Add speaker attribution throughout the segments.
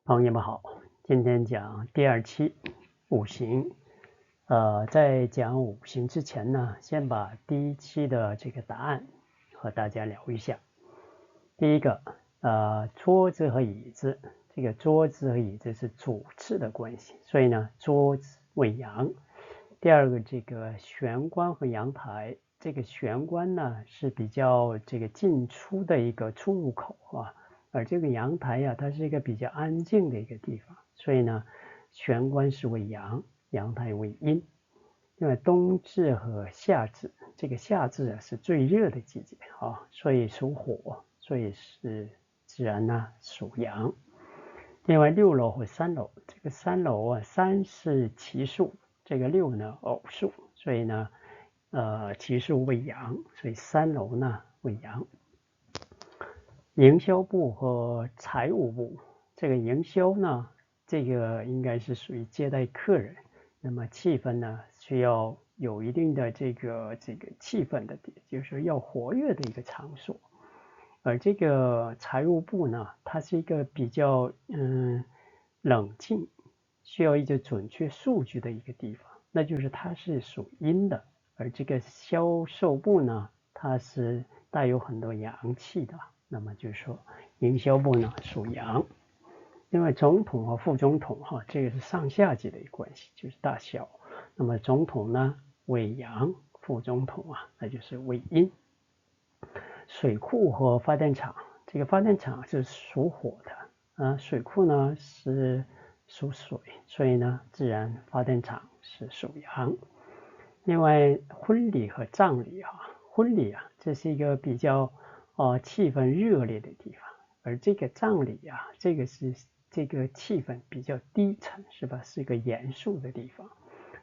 Speaker 1: 朋友们好，今天讲第二期五行。在讲五行之前呢，先把第一期的这个答案和大家聊一下。第一个，桌子和椅子，这个桌子和椅子是主次的关系，所以呢，桌子为阳。第二个，这个玄关和阳台，这个玄关呢是比较这个进出的一个出入口啊。而这个阳台呀，它是一个比较安静的一个地方，所以呢，玄关是为阳，阳台为阴。因为冬至和夏至，这个夏至啊是最热的季节啊，所以属火，所以是自然呢属阳。另外6楼和3楼，这个3楼啊，3是奇数，这个6呢偶数，所以呢，奇数为阳，所以3楼呢为阳。营销部和财务部，这个营销呢，这个应该是属于接待客人，那么气氛呢需要有一定的这个气氛的，就是要活跃的一个场所。而这个财务部呢，它是一个比较冷静，需要一些准确数据的一个地方，那就是它是属阴的。而这个销售部呢，它是带有很多阳气的。那么就是说，营销部呢属阳。另外，总统和副总统哈，这个是上下级的一个关系，就是大小。那么总统呢为阳，副总统啊那就是为阴。水库和发电厂，这个发电厂是属火的水库呢是属水，所以呢自然发电厂是属阳。另外，婚礼和葬礼婚礼啊，这是一个比较气氛热烈的地方，而这个葬礼啊，这个是这个气氛比较低沉，是吧？是一个严肃的地方，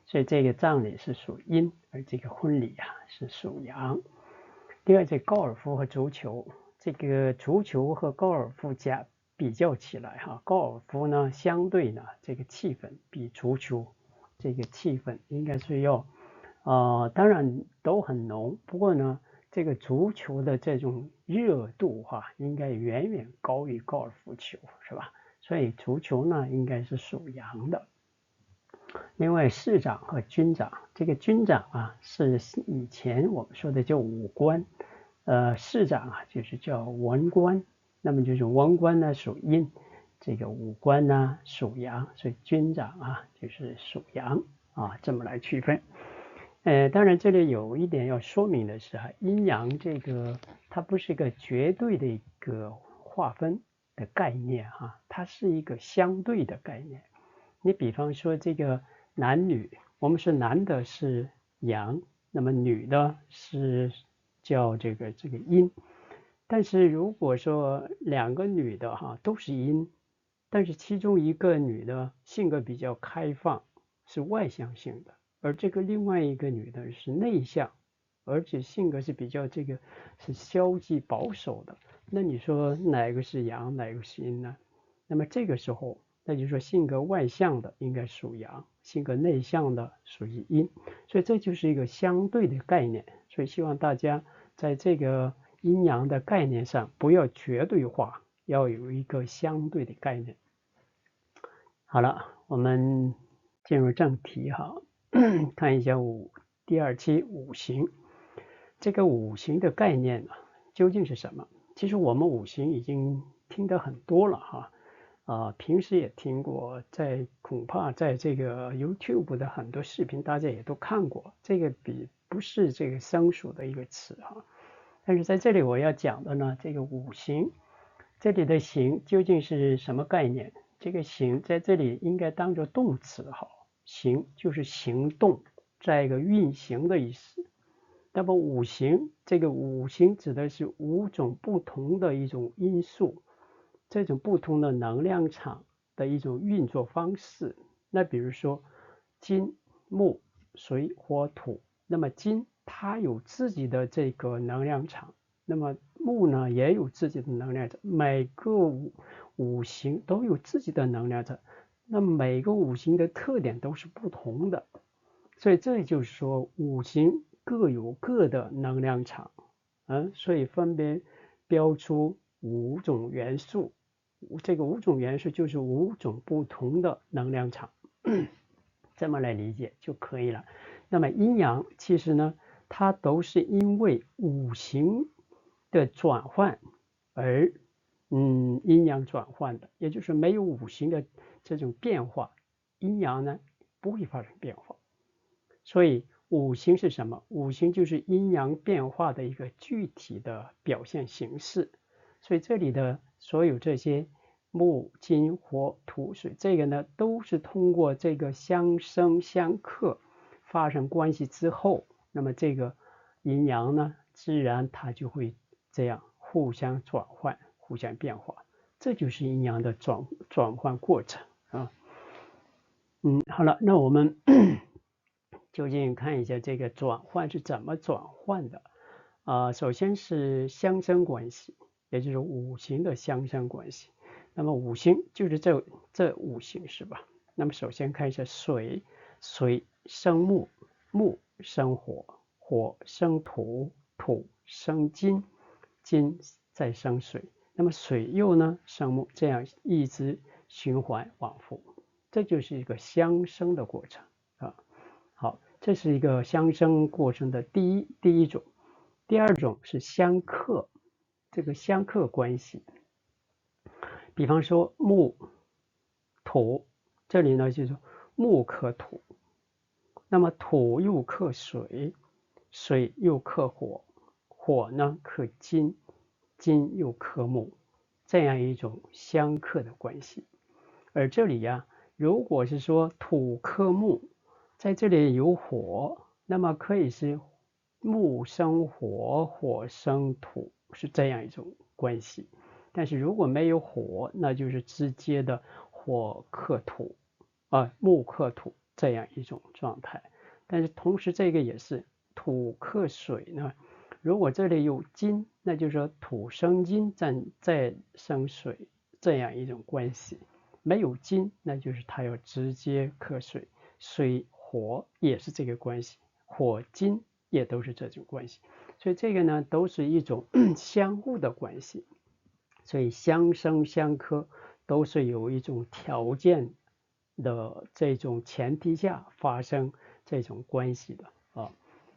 Speaker 1: 所以这个葬礼是属阴，而这个婚礼啊是属阳。第二，这高尔夫和足球，这个足球和高尔夫比较起来高尔夫呢相对呢这个气氛比足球这个气氛应该是要当然都很浓，不过呢，这个足球的这种热度应该远远高于高尔夫球，是吧？所以足球呢，应该是属阳的。另外，市长和军长，这个军长啊，是以前我们说的叫武官，市长啊，就是叫文官，那么就是文官呢属阴，这个武官呢属阳，所以军长啊就是属阳这么来区分。当然这里有一点要说明的是阴阳这个它不是一个绝对的一个划分的概念它是一个相对的概念。你比方说这个男女，我们说男的是阳，那么女的是叫这个阴。但是如果说两个女的都是阴，但是其中一个女的性格比较开放，是外向性的，而这个另外一个女的是内向，而且性格是比较是消极保守的，那你说哪个是阳，哪个是阴呢？那么这个时候，那就是说性格外向的应该属阳，性格内向的属于阴，所以这就是一个相对的概念。所以希望大家在这个阴阳的概念上不要绝对化，要有一个相对的概念。好了，我们进入正题看一下第二期五行。这个五行的概念究竟是什么？其实我们五行已经听得很多了平时也听过，恐怕在这个 YouTube 的很多视频大家也都看过，这个不是这个生疏的一个词但是在这里我要讲的呢，这个五行这里的行究竟是什么概念？这个行在这里应该当作动词行就是行动，再一个运行的意思。那么五行，这个五行指的是5种不同的一种因素，这种不同的能量场的一种运作方式。那比如说金、木、水、火、土，那么金它有自己的这个能量场，那么木呢也有自己的能量场，每个五行都有自己的能量场，那每个五行的特点都是不同的，所以这就是说五行各有各的能量场所以分别标出5种元素，这个5种元素就是5种不同的能量场，这么来理解就可以了。那么阴阳其实呢，它都是因为五行的转换而阴阳转换的，也就是没有五行的这种变化，阴阳呢不会发生变化。所以五行是什么？五行就是阴阳变化的一个具体的表现形式。所以这里的所有这些木、金、火、土、水，这个呢都是通过这个相生相克发生关系之后，那么这个阴阳呢，自然它就会这样互相转换、互相变化，这就是阴阳的转换过程啊。好了，那我们究竟看一下这个转换是怎么转换的首先是相生关系，也就是五行的相生关系。那么五行就是这五行是吧？那么首先看一下水，水生木，木生火，火生土，土生金，金再生水，那么水又呢生木，这样一直循环往复，这就是一个相生的过程啊。好，这是一个相生过程的第一种。第二种是相克，这个相克关系，比方说木土，这里呢就是木克土，那么土又克水，水又克火，火呢克金，金又克木，这样一种相克的关系。而这里呀，如果是说土克木，在这里有火，那么可以是木生火，火生土，是这样一种关系。但是如果没有火，那就是直接的火克土，木克土这样一种状态。但是同时这个也是土克水呢，如果这里有金，那就是说土生金再生水这样一种关系。没有金，那就是它要直接克水，水火也是这个关系，火金也都是这种关系，所以这个呢都是一种相互的关系，所以相生相克都是有一种条件的这种前提下发生这种关系的啊，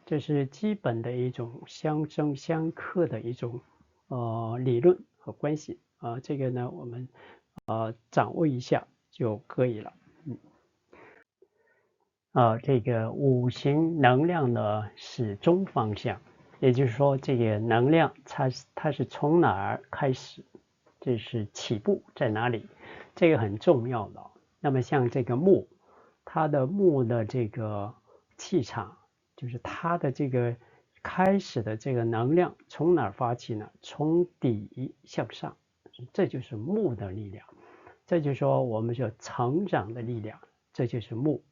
Speaker 1: 这是基本的一种相生相克的一种理论和关系啊，这个呢我们掌握一下就可以了。这个五行能量的始终方向，也就是说，这个能量它是从哪儿开始，这是起步在哪里，这个很重要的。那么像这个木，它的木的这个气场，就是它的这个开始的这个能量从哪儿发起呢？从底向上，这就是木的力量。这就是说我们说成长的力量，这就是木。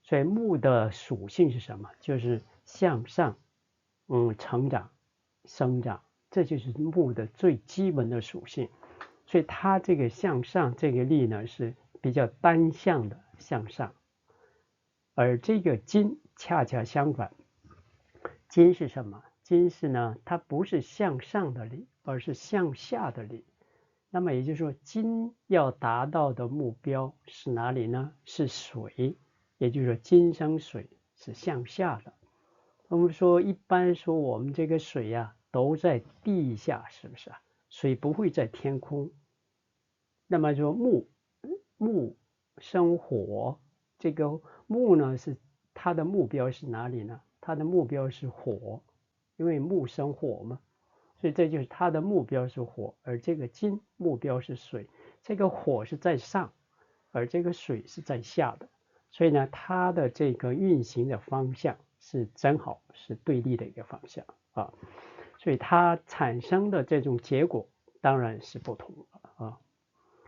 Speaker 1: 所以木的属性是什么？就是向上，成长、生长，这就是木的最基本的属性。所以它这个向上这个力呢是比较单向的向上，而这个金恰恰相反。金是什么？金是呢，它不是向上的力，而是向下的力。那么也就是说，金要达到的目标是哪里呢？是水，也就是说金生水是向下的。我们说一般说我们这个水呀都在地下，是不是啊？水不会在天空。那么说木生火，这个木呢是它的目标是哪里呢？它的目标是火，因为木生火嘛。所以这就是它的目标是火，而这个金目标是水，这个火是在上，而这个水是在下的，所以呢，它的这个运行的方向是正好是对立的一个方向啊，所以它产生的这种结果当然是不同的啊。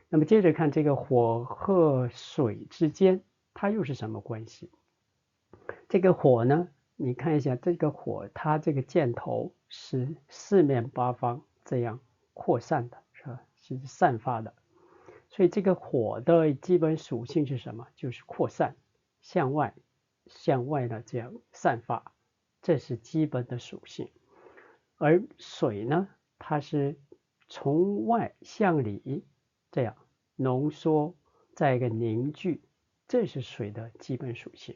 Speaker 1: 那么接着看这个火和水之间，它又是什么关系？这个火呢？你看一下这个火，它这个箭头是四面八方这样扩散的，是吧？是散发的。所以这个火的基本属性是什么？就是扩散，向外的这样散发，这是基本的属性。而水呢，它是从外向里，这样浓缩，再一个凝聚，这是水的基本属性。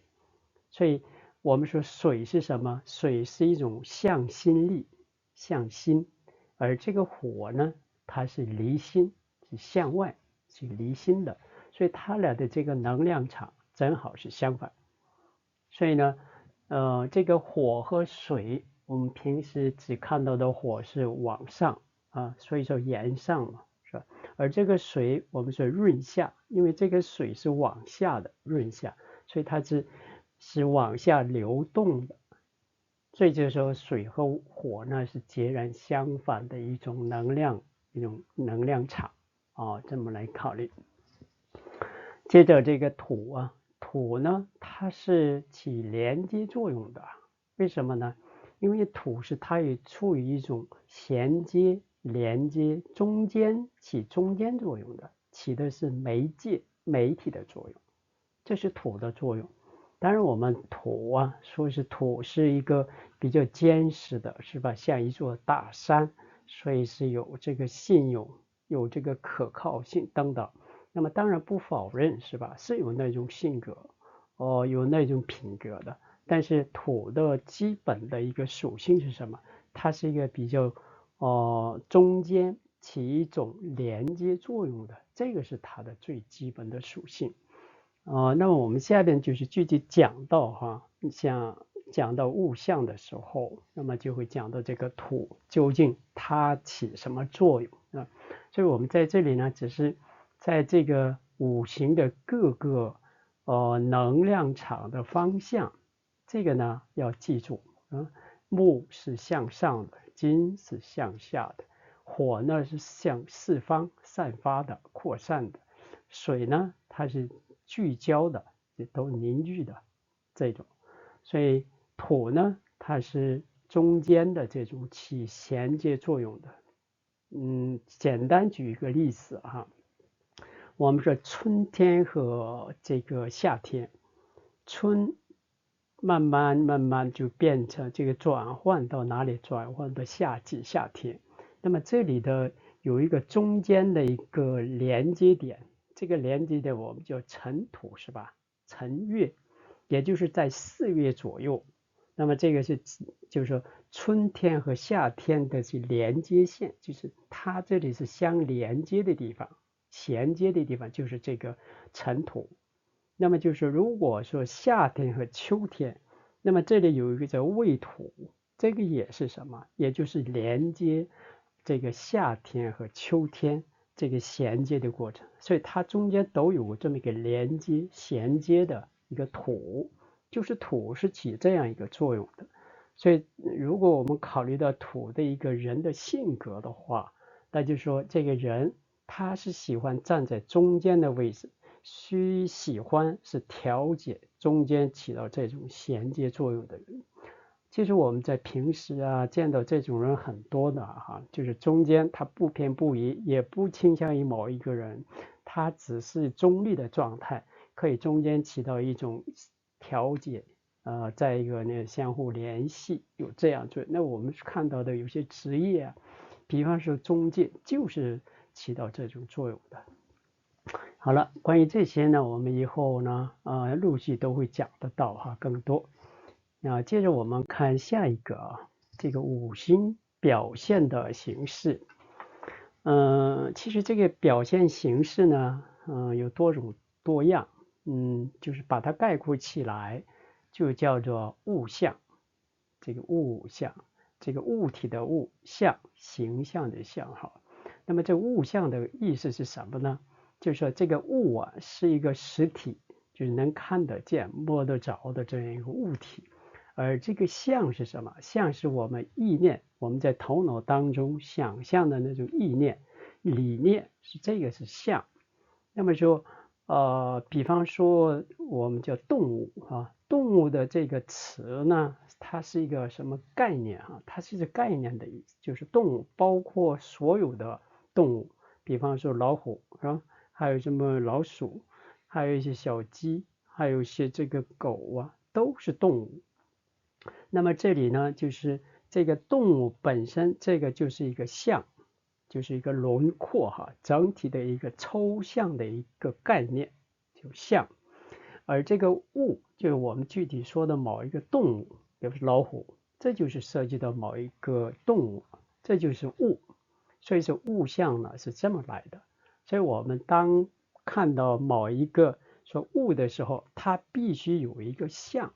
Speaker 1: 所以我们说水是什么？水是一种向心力，向心，而这个火呢，它是离心，是向外，是离心的，所以它俩的这个能量场正好是相反。所以呢，这个火和水，我们平时只看到的火是往上啊，所以说炎上嘛，是吧？而这个水我们说润下，因为这个水是往下的润下，所以它是往下流动的。所以就是说水和火呢是截然相反的一种能量，一种能量场啊，这么来考虑。接着这个土啊，土呢它是起连接作用的，为什么呢？因为土是它也处于一种衔接、连接中间，起中间作用的，起的是媒介、媒体的作用，这是土的作用。当然我们土啊，说是土是一个比较坚实的，是吧？像一座大山，所以是有这个信用，有这个可靠性等等。那么当然不否认，是吧？是有那种性格，有那种品格的。但是土的基本的一个属性是什么？它是一个比较中间起一种连接作用的，这个是它的最基本的属性。那么我们下边就是具体讲到哈，像讲到物象的时候，那么就会讲到这个土究竟它起什么作用啊？所以我们在这里呢，只是在这个五行的各个能量场的方向，这个呢要记住啊，木是向上的，金是向下的，火呢是向四方散发的、扩散的，水呢它是聚焦的，也都凝聚的这种，所以土呢它是中间的这种起衔接作用的。简单举一个例子哈，我们说春天和这个夏天，春慢慢就变成这个转换到哪里？转换到夏季夏天。那么这里的有一个中间的一个连接点，这个连接点我们叫辰土，是吧？辰月，也就是在4月左右。那么这个是就是说春天和夏天的是连接线，就是它这里是相连接的地方，衔接的地方就是这个辰土。那么就是如果说夏天和秋天，那么这里有一个叫未土，这个也是什么？也就是连接这个夏天和秋天这个衔接的过程，所以它中间都有这么一个连接衔接的一个土，就是土是起这样一个作用的。所以如果我们考虑到土的一个人的性格的话，那就说这个人他是喜欢站在中间的位置，喜欢是调节中间起到这种衔接作用的人。其实我们在平时啊见到这种人很多的哈，就是中间他不偏不倚，也不倾向于某一个人，他只是中立的状态，可以中间起到一种调节，再一个呢相互联系，有这样做。那我们看到的有些职业啊，比方说中介就是起到这种作用的。好了，关于这些呢，我们以后呢，陆续都会讲得到哈，更多。那接着我们看下一个啊，这个五行表现的形式。其实这个表现形式呢，有多种多样，就是把它概括起来，就叫做物象。这个物象，这个物体的物，象，形象的象哈。那么这物象的意思是什么呢？就是说这个物啊是一个实体，就是能看得见、摸得着的这样一个物体。而这个象是什么？象是我们意念，我们在头脑当中想象的那种意念、理念，是这个是象。那么说，比方说我们叫动物啊，动物的这个词呢，它是一个什么概念啊？它是一个概念的意思，就是动物包括所有的动物，比方说老虎是吧？还有什么老鼠，还有一些小鸡，还有一些这个狗啊，都是动物。那么这里呢，就是这个动物本身，这个就是一个象，就是一个轮廓哈，整体的一个抽象的一个概念，就像。而这个物就是我们具体说的某一个动物，比如说老虎，这就是涉及到某一个动物，这就是物。所以说物象呢是这么来的。所以我们当看到某一个说物的时候，它必须有一个象，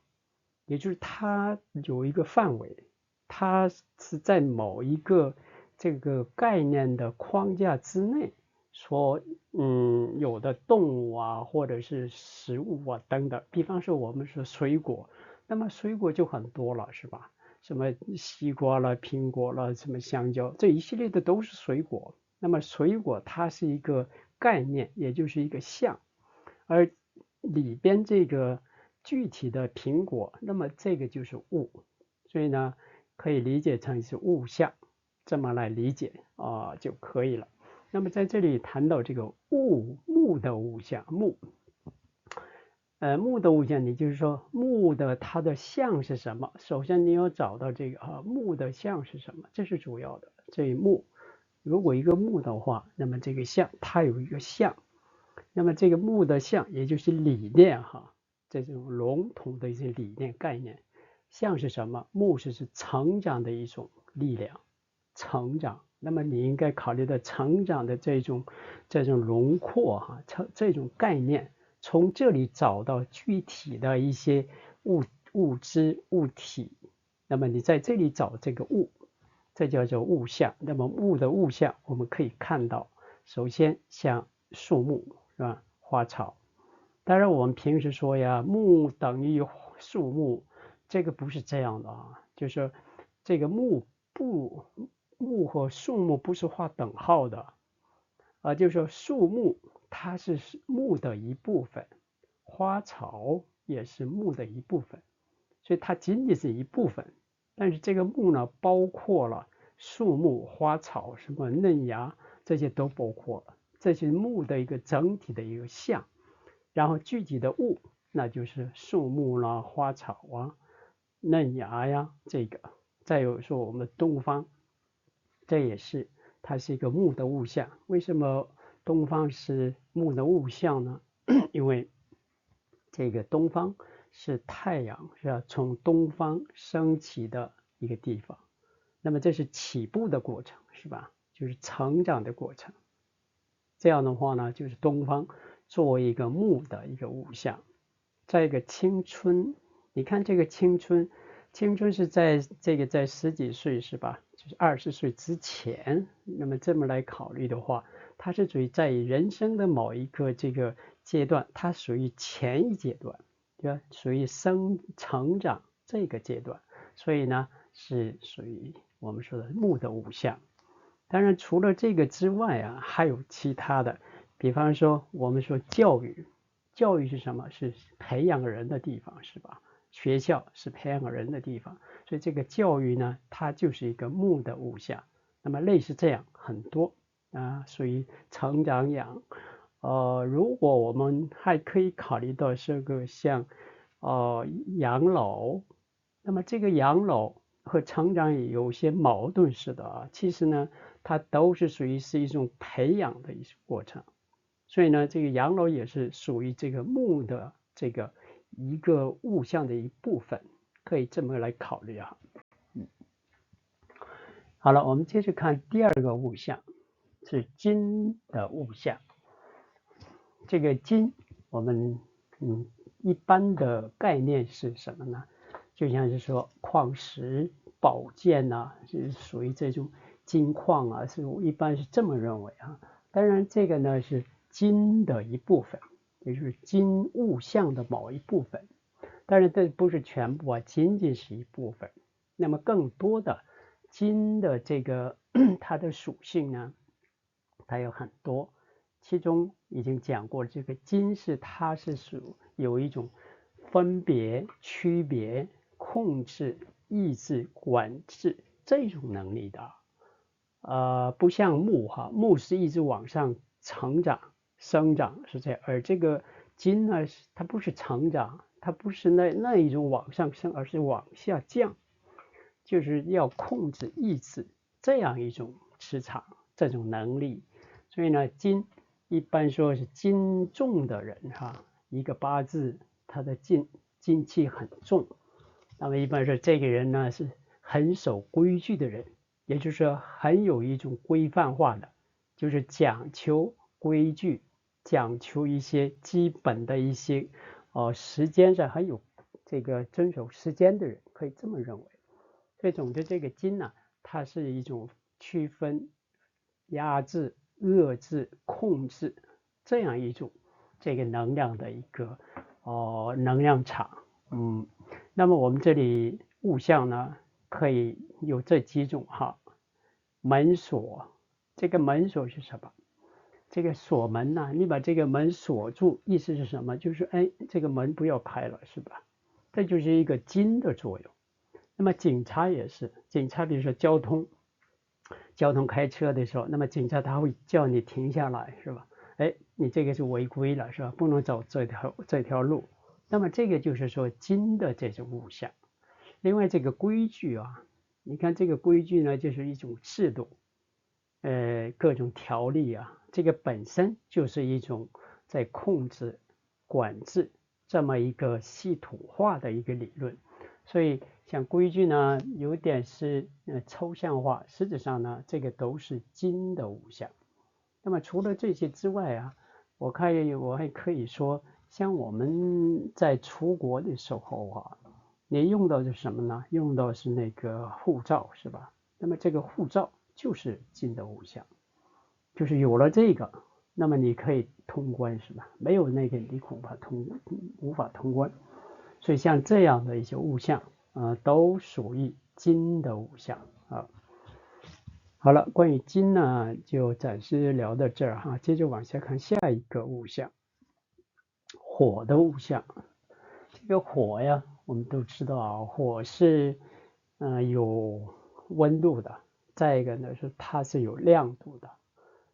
Speaker 1: 也就是它有一个范围，它是在某一个这个概念的框架之内说有的动物啊，或者是食物啊等等。比方说我们说水果，那么水果就很多了，是吧？什么西瓜了、苹果了、什么香蕉，这一系列的都是水果。那么水果它是一个概念，也就是一个象，而里边这个具体的苹果，那么这个就是物，所以呢，可以理解成是物象，这么来理解就可以了。那么在这里谈到这个木的物象，木的物象，也就是说木的它的象是什么？首先你要找到这个木的象是什么，这是主要的。这一木，如果一个木的话，那么这个象它有一个象，那么这个木的象也就是理念哈，这种笼统的一些理念概念。象是什么？木是成长的一种力量，成长。那么你应该考虑到成长的这种轮廓哈，这种概念，从这里找到具体的一些物质物体。那么你在这里找这个物，这叫做物象。那么物的物象，我们可以看到，首先像树木是吧？花草。当然我们平时说呀，木等于树木，这个不是这样的啊，就是这个木和树木不是画等号的就是说树木它是木的一部分，花草也是木的一部分，所以它仅仅是一部分。但是这个木呢，包括了树木、花草、什么嫩芽，这些都包括了，这是木的一个整体的一个象。然后具体的物，那就是树木啦、花草啊、嫩芽呀，这个。再有说我们东方，这也是它是一个木的物象。为什么东方是木的物象呢？因为这个东方是太阳是吧，从东方升起的一个地方，那么这是起步的过程是吧？就是成长的过程。这样的话呢，就是东方作为一个木的一个物象。再一个青春，你看这个青春是在十几岁是吧？就是20岁之前。那么这么来考虑的话，它是属于在人生的某一个这个阶段，它属于前一阶段，对吧？属于成长这个阶段，所以呢是属于我们说的木的物象。当然除了这个之外还有其他的，比方说我们说教育是什么？是培养人的地方是吧？学校是培养人的地方，所以这个教育呢，它就是一个木的物象。那么类似这样很多属于成长养。如果我们还可以考虑到这个像养老，那么这个养老和成长也有些矛盾似的其实呢，它都是属于是一种培养的一种过程。所以呢，这个养老也是属于这个木的这个一个物象的一部分，可以这么来考虑好了，我们接着看第二个物象，是金的物象。这个金，我们一般的概念是什么呢？就像是说矿石、宝剑是属于这种金矿是一般是这么认为当然这个呢是金的一部分，也就是金物象的某一部分。但是这不是全部仅仅是一部分。那么更多的金的这个它的属性呢，它有很多，其中已经讲过，这个金它是有一种分别、区别、控制、抑制、管制这种能力的。不像木是一直往上成长、生长是这样，而这个金呢，它不是成长，它不是那一种往上升，而是往下降，就是要控制、抑制这样一种磁场。这种能力。所以呢，金一般说是金重的人哈，一个八字他的金气很重，那么一般说这个人呢是很守规矩的人，也就是说很有一种规范化的，就是讲求规矩，讲求一些基本的一些时间上很有这个遵守时间的人，可以这么认为。所以总之这个金呢，它是一种区分、压制、遏制、控制这样一种这个能量的一个能量场。那么我们这里物象呢，可以有这几种哈。门锁，这个门锁是什么？这个锁门呢，你把这个门锁住，意思是什么？就是这个门不要开了，是吧？这就是一个金的作用。那么警察也是，警察比如说交通开车的时候，那么警察他会叫你停下来，是吧？你这个是违规了，是吧？不能走这条路。那么这个就是说金的这种物象。另外这个规矩啊，你看这个规矩呢，就是一种制度，各种条例啊，这个本身就是一种在控制、管制这么一个系统化的一个理论。所以像规矩呢，有点是抽象化，实质上呢，这个都是金的物象。那么除了这些之外啊，我还可以说，像我们在出国的时候啊，你用到的是什么呢？用到是那个护照，是吧？那么这个护照就是金的物象，就是有了这个，那么你可以通关，是吧？没有那个你恐怕无法通关。所以像这样的一些物象都属于金的物象啊。好了，关于金呢，就暂时聊到这儿哈。接着往下看下一个物象，火的物象。这个火呀，我们都知道啊，火是有温度的，再一个呢是它是有亮度的，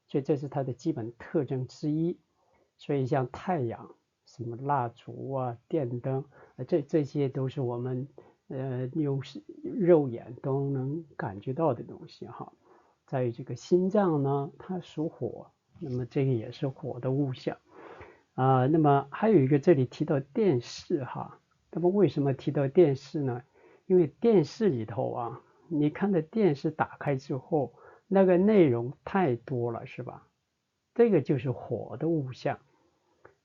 Speaker 1: 所以这是它的基本特征之一。所以像太阳、什么蜡烛啊、电灯，这些都是我们用肉眼都能感觉到的东西哈。在于这个心脏呢，它属火，那么这个也是火的物象。那么还有一个这里提到电视哈，那么为什么提到电视呢？因为电视里头啊，你看的电视打开之后，那个内容太多了，是吧？这个就是火的物象。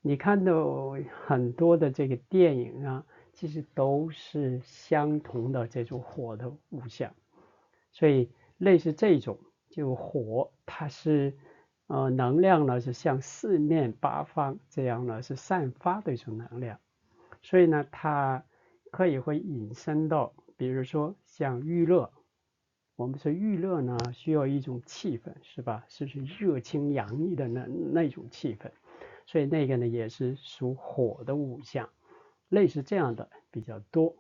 Speaker 1: 你看到很多的这个电影啊，其实都是相同的这种火的物象，所以类似这种就火，它是能量呢是向四面八方这样呢是散发的一种能量，所以呢它可以会引申到，比如说像娱乐，我们说娱乐呢需要一种气氛，是吧？是热情洋溢的那种气氛，所以那个呢也是属火的物象，类似这样的比较多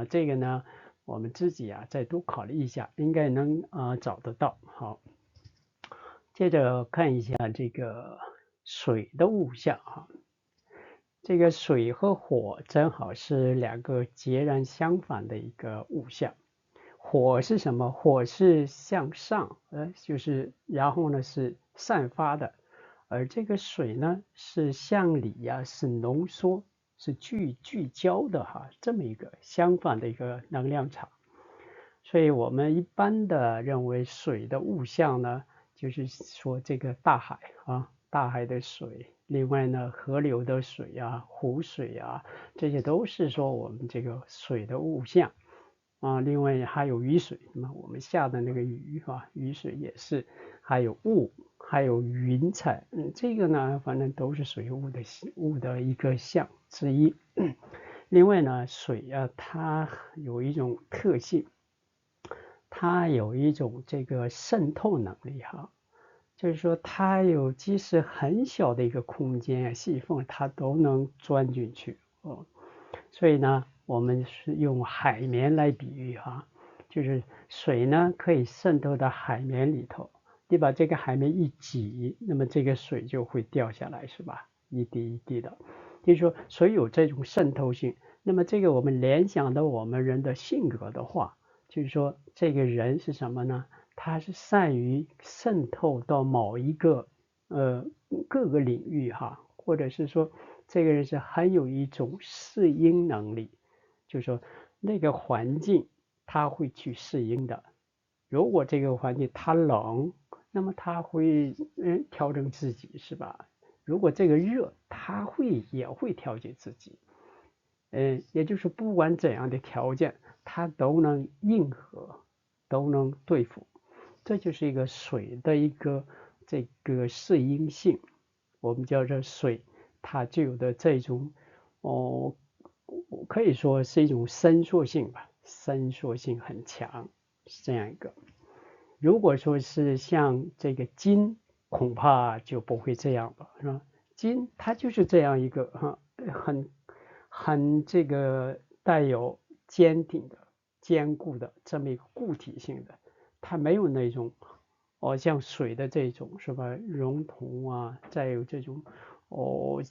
Speaker 1: 这个呢我们自己啊再多考虑一下，应该能找得到。好，接着看一下这个水的物象哈。这个水和火正好是两个截然相反的一个物象。火是什么？火是向上，就是然后呢是散发的，而这个水呢是向里呀，是浓缩，是聚焦的哈，这么一个相反的一个能量场。所以我们一般的认为水的物象呢，就是说这个大海啊，大海的水，另外呢河流的水啊，湖水啊，这些都是说我们这个水的物象。另外还有雨水，那么我们下的那个雨雨水也是，还有雾，还有云彩，这个呢，反正都是属于雾的一个象之一。另外呢，水啊，它有一种特性，它有一种这个渗透能力哈，就是说它有即使很小的一个空间细缝，它都能钻进去所以呢，我们是用海绵来比喻哈，就是水呢可以渗透到海绵里头，你把这个海绵一挤，那么这个水就会掉下来，是吧？一滴一滴的，就是说水有这种渗透性。那么这个我们联想到我们人的性格的话，就是说这个人是什么呢？他是善于渗透到某一个各个领域哈，或者是说这个人是很有一种适应能力，就是说那个环境他会去适应的。如果这个环境它冷，那么他会调整自己，是吧？如果这个热，他也会调节自己。也就是不管怎样的条件，它都能应和，都能对付。这就是一个水的一个这个适应性，我们叫做水，它具有的这种可以说是一种伸缩性吧，伸缩性很强，是这样一个。如果说是像这个金，恐怕就不会这样了，是吧？金它就是这样一个很这个带有坚定的、坚固的这么一个固体性的，它没有那种像水的这种是吧，熔铜啊，再有这种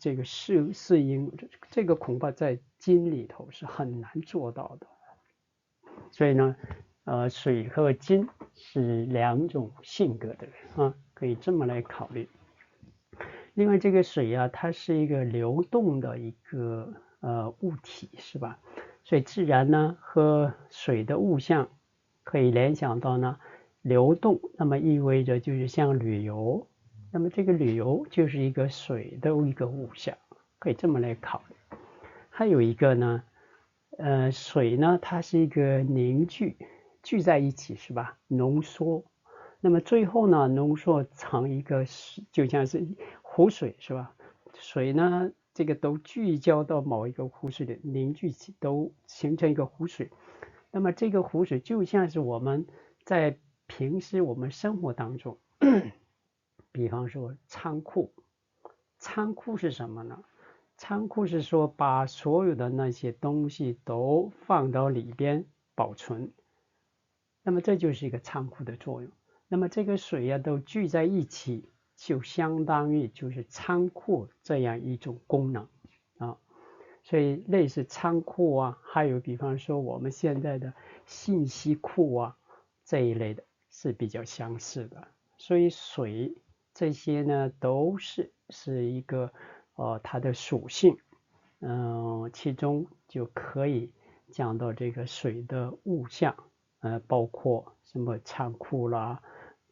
Speaker 1: 这个适应，这个恐怕在金里头是很难做到的。所以呢，水和金是两种性格的人啊，可以这么来考虑。另外，这个水啊，它是一个流动的一个物体，是吧？所以自然呢和水的物象可以联想到呢流动，那么意味着就是像旅游，那么这个旅游就是一个水的一个物象，可以这么来考虑。还有一个呢，水呢它是一个凝聚在一起，是吧？浓缩。那么最后呢，浓缩成一个就像是湖水，是吧？水呢，这个都聚焦到某一个湖水里，凝聚起，都形成一个湖水。那么这个湖水就像是我们在平时我们生活当中，比方说仓库，仓库是什么呢？仓库是说把所有的那些东西都放到里边保存，那么这就是一个仓库的作用。那么这个水呀都聚在一起，就相当于就是仓库这样一种功能啊。所以类似仓库啊，还有比方说我们现在的信息库啊这一类的是比较相似的。所以水这些呢都是一个它的属性，其中就可以讲到这个水的物象，包括什么仓库啦、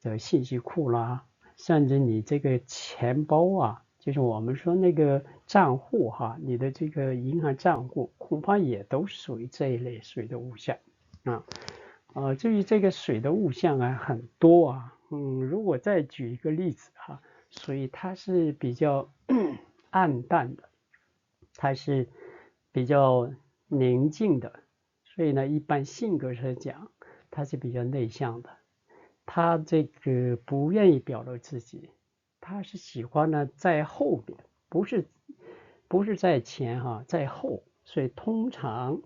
Speaker 1: 这信息库啦，甚至你这个钱包啊，就是我们说那个账户哈，你的这个银行账户恐怕也都属于这一类水的物象啊。至于这个水的物象啊，很多啊，如果再举一个例子哈，水它是比较暗淡的，它是比较宁静的，所以呢，一般性格上讲，它是比较内向的，他这个不愿意表露自己，他是喜欢呢在后边，不是在前哈，在后，所以通常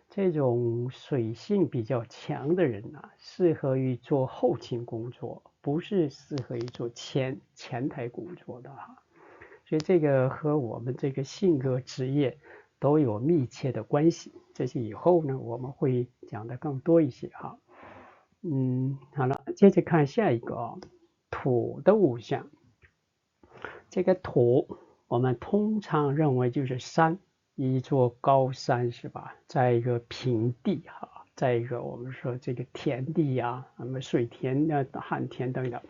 Speaker 1: 这种水性比较强的人呢，适合于做后勤工作，不是适合于做前台工作的哈。所以这个和我们这个性格、职业都有密切的关系。这些以后呢，我们会讲的更多一些哈。好了，接着看下一个土的物象。这个土，我们通常认为就是山，一座高山是吧？在一个平地哈，在一个我们说这个田地呀，那么水田啊、旱田等等，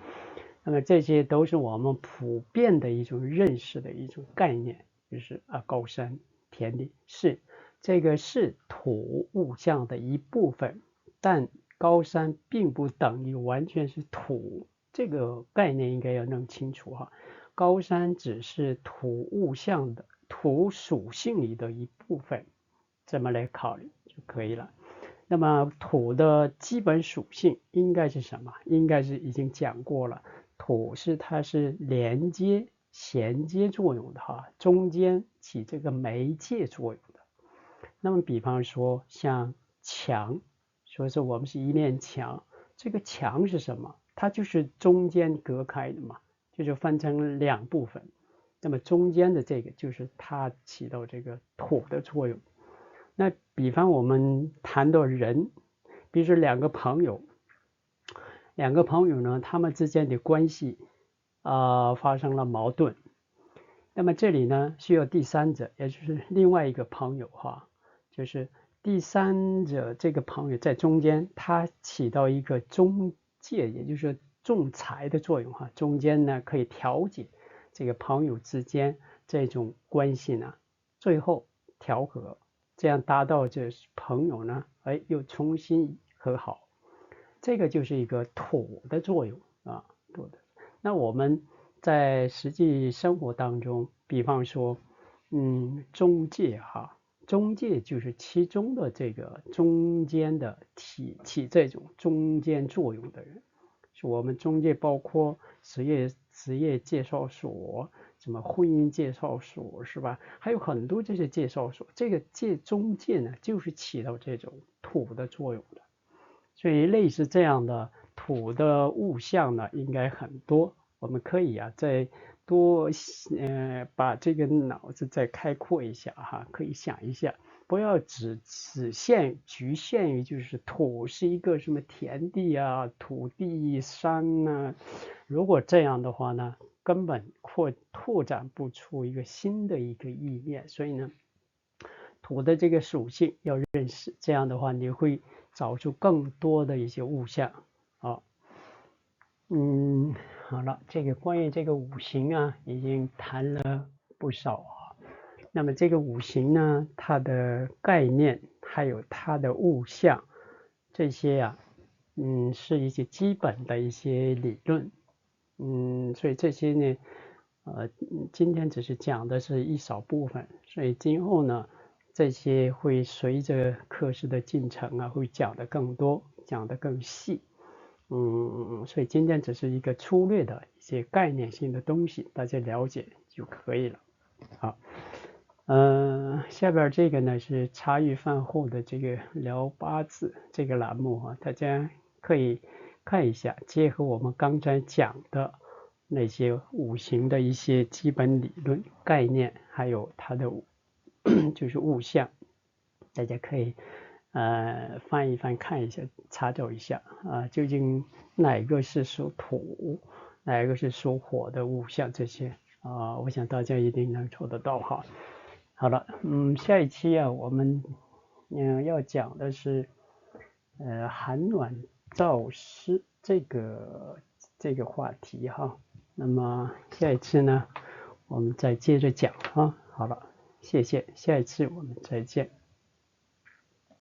Speaker 1: 那么这些都是我们普遍的一种认识的一种概念，就是高山、田地是这个是土物象的一部分，但高山并不等于完全是土，这个概念应该要弄清楚哈。高山只是土物象的土属性里的一部分，这么来考虑就可以了。那么土的基本属性应该是什么？应该是已经讲过了，土它是连接、衔接作用的哈，中间起这个媒介作用的。那么比方说像墙，说是我们是一面墙，这个墙是什么？它就是中间隔开的嘛，就是分成两部分。那么中间的这个就是它起到这个土的作用。那比方我们谈到人，比如说两个朋友，两个朋友呢，他们之间的关系发生了矛盾，那么这里呢需要第三者，也就是另外一个朋友哈，就是第三者这个朋友在中间，他起到一个中介，也就是说仲裁的作用哈，中间呢可以调解这个朋友之间这种关系呢，最后调和，这样达到这朋友呢，又重新和好，这个就是一个妥的作用啊，妥的。那我们在实际生活当中，比方说，中介哈，中介就是其中的这个中间的起这种中间作用的人。是我们中介包括职业介绍所，什么婚姻介绍所是吧？还有很多这些介绍所，这个中介呢，就是起到这种妥的作用的。所以类似这样的土的物象呢，应该很多。我们可以再多把这个脑子再开阔一下哈，可以想一下，不要只局限于就是土是一个什么田地啊、土地、山啊。如果这样的话呢，根本拓展不出一个新的一个意念。所以呢，土的这个属性要认识，这样的话你会找出更多的一些物象啊。好了，这个关于这个五行啊，已经谈了不少啊。那么这个五行呢，它的概念还有它的物象，这些是一些基本的一些理论。所以这些呢，今天只是讲的是一少部分，所以今后呢，这些会随着课时的进程啊，会讲得更多，讲得更细。所以今天只是一个粗略的一些概念性的东西，大家了解就可以了。好，下边这个呢是茶余饭后的这个聊八字这个栏目啊，大家可以看一下，结合我们刚才讲的那些五行的一些基本理论概念，还有它的就是物象，大家可以翻一翻看一下，查找一下究竟哪个是属土，哪一个是属火的物象，这些我想大家一定能找得到哈。好了，下一期我们要讲的是寒暖燥湿这个话题哈。那么下一次呢，我们再接着讲啊。好了，谢谢，下一次我们再见。